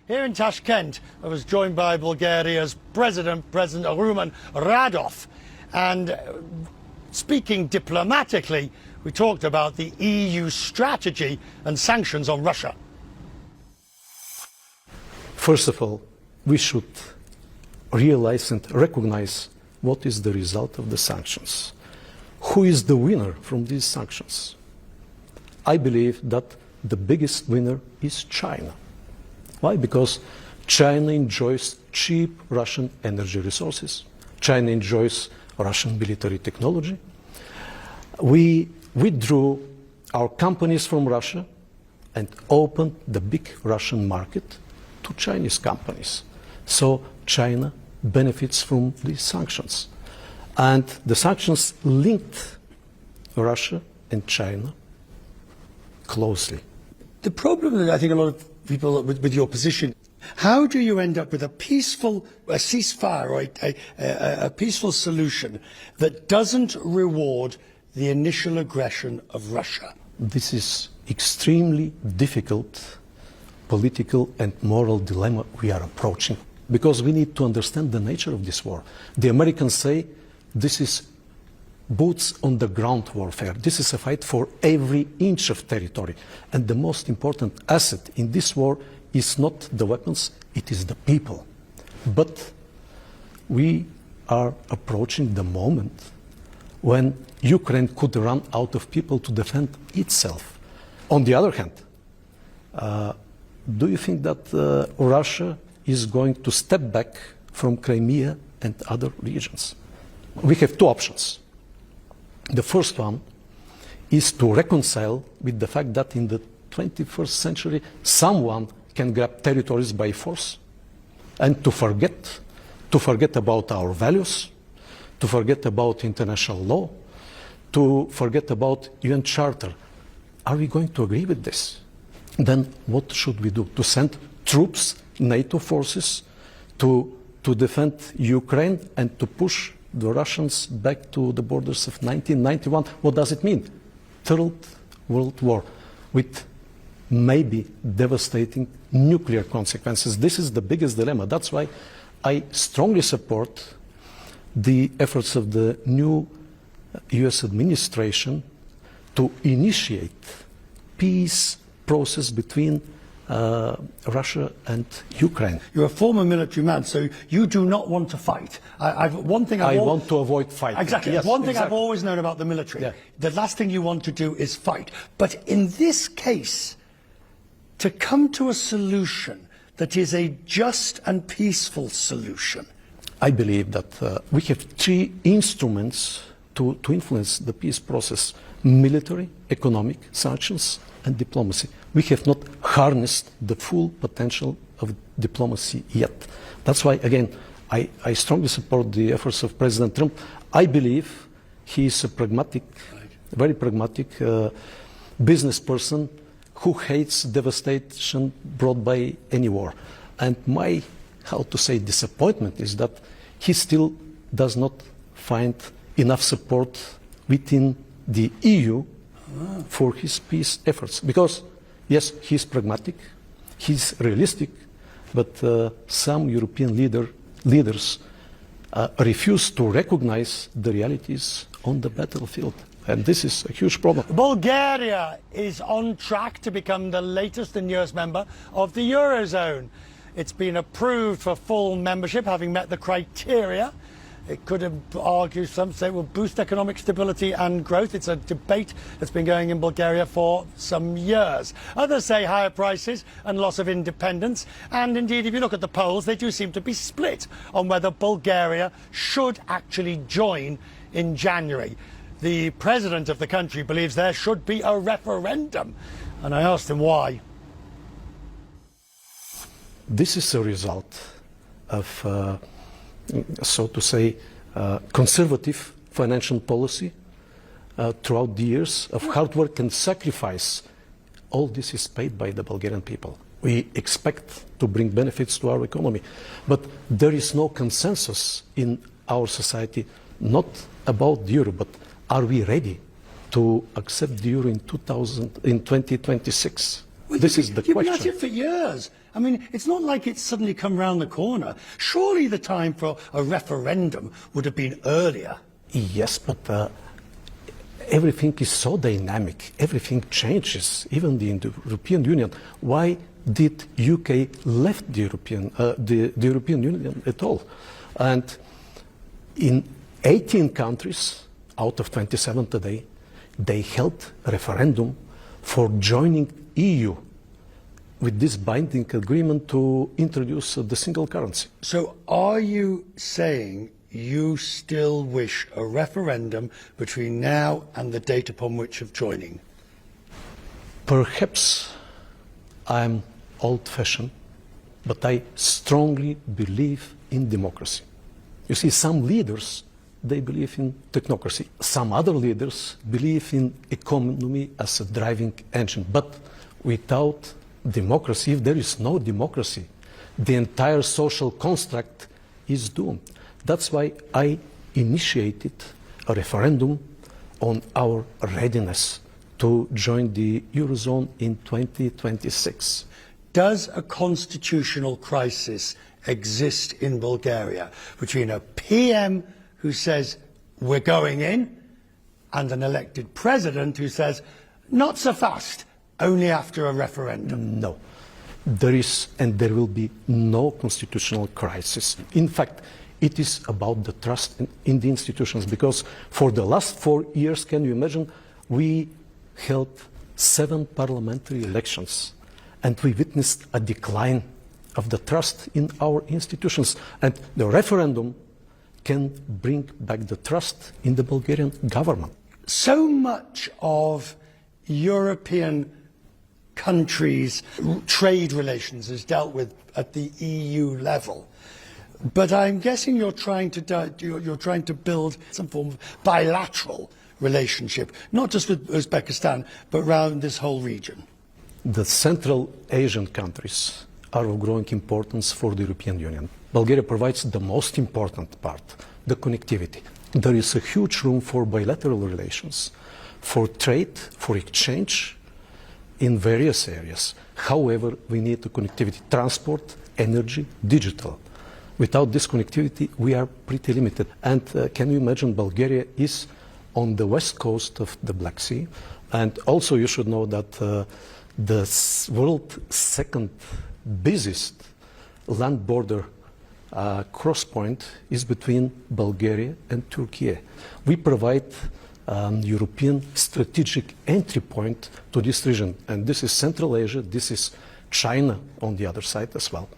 Here in Tashkent, I was joined by Bulgaria's President Rumen Radov, and speaking diplomatically, we talked about the EU strategy and sanctions on Russia. First of all, we should realize and recognize what is the result of the sanctions. Who is the winner from these sanctions? I believe that the biggest winner is China. Why? Because China enjoys cheap Russian energy resources. China enjoys Russian military technology. We withdrew our companies from Russia and opened the big Russian market to Chinese companies. So China benefits from these sanctions. And the sanctions linked Russia and China closely. The problem that I think a lot of people with your position, how do you end up with a ceasefire or a peaceful solution that doesn't reward the initial aggression of Russia? This is extremely difficult political and moral dilemma we are approaching, because we need to understand the nature of this war. The Americans say this is boots on the ground warfare. This is a fight for every inch of territory. And the most important asset in this war is not the weapons, it is the people. But we are approaching the moment when Ukraine could run out of people to defend itself. On the other hand, do you think that Russia is going to step back from Crimea and other regions? We have two options. The first one is to reconcile with the fact that in the 21st century someone can grab territories by force, and to forget about our values, to forget about international law, to forget about UN Charter. Are we going to agree with this? Then what should we do? To send troops, NATO forces, to defend Ukraine and to push the Russians back to the borders of 1991. What does it mean? Third World War with maybe devastating nuclear consequences. This is the biggest dilemma. That's why I strongly support the efforts of the new US administration to initiate peace process between Russia and Ukraine. You're a former military man, so you do not want to fight. I want to avoid fighting. Exactly. Yes, one thing I've always known about the military, the last thing you want to do is fight. But in this case, to come to a solution that is a just and peaceful solution. I believe that we have three instruments to influence the peace process: military, economic, sanctions, and diplomacy. We have not harnessed the full potential of diplomacy yet. That's why, again, I strongly support the efforts of President Trump. I believe he is a pragmatic, very pragmatic business person who hates devastation brought by any war. And my, disappointment is that he still does not find enough support within the EU for his peace efforts. Because, yes, he's pragmatic, he's realistic, but some European leaders refuse to recognize the realities on the battlefield. And this is a huge problem. Bulgaria is on track to become the latest and newest member of the Eurozone. It's been approved for full membership, having met the criteria. It could argue, some say, will boost economic stability and growth. It's a debate that's been going in Bulgaria for some years. Others say higher prices and loss of independence. And indeed, if you look at the polls, they do seem to be split on whether Bulgaria should actually join in January. The president of the country believes there should be a referendum. And I asked him why. This is a result of so to say, conservative financial policy throughout the years of hard work and sacrifice. All this is paid by the Bulgarian people. We expect to bring benefits to our economy. But there is no consensus in our society, not about the euro, but are we ready to accept the euro in 2026? Well, this is the question. You've been at it for years. I mean, it's not like it's suddenly come round the corner. Surely the time for a referendum would have been earlier. Yes, but everything is so dynamic. Everything changes, even in the European Union. Why did UK left the European Union at all? And in 18 countries out of 27 today, they held a referendum for joining EU with this binding agreement to introduce the single currency. So are you saying you still wish a referendum between now and the date upon which of joining? Perhaps I'm old-fashioned, but I strongly believe in democracy. You see, some leaders, they believe in technocracy. Some other leaders believe in economy as a driving engine. But without democracy, if there is no democracy, the entire social construct is doomed. That's why I initiated a referendum on our readiness to join the Eurozone in 2026. Does a constitutional crisis exist in Bulgaria between a PM who says we're going in and an elected president who says not so fast, only after a referendum? No. There is and there will be no constitutional crisis. In fact, it is about the trust in the institutions, because for the last 4 years, can you imagine, we held 7 parliamentary elections and we witnessed a decline of the trust in our institutions. And the referendum can bring back the trust in the Bulgarian government. So much of European countries' trade relations is dealt with at the EU level. But I'm guessing you're trying to build some form of bilateral relationship, not just with Uzbekistan, but around this whole region. The Central Asian countries are of growing importance for the European Union. Bulgaria provides the most important part, the connectivity. There is a huge room for bilateral relations, for trade, for exchange in various areas. However, we need the connectivity, transport, energy, digital. Without this connectivity, we are pretty limited. And can you imagine, Bulgaria is on the west coast of the Black Sea. And also you should know that the world's second busiest land border cross point is between Bulgaria and Turkey. We provide European strategic entry point to this region. And this is Central Asia, this is China on the other side as well.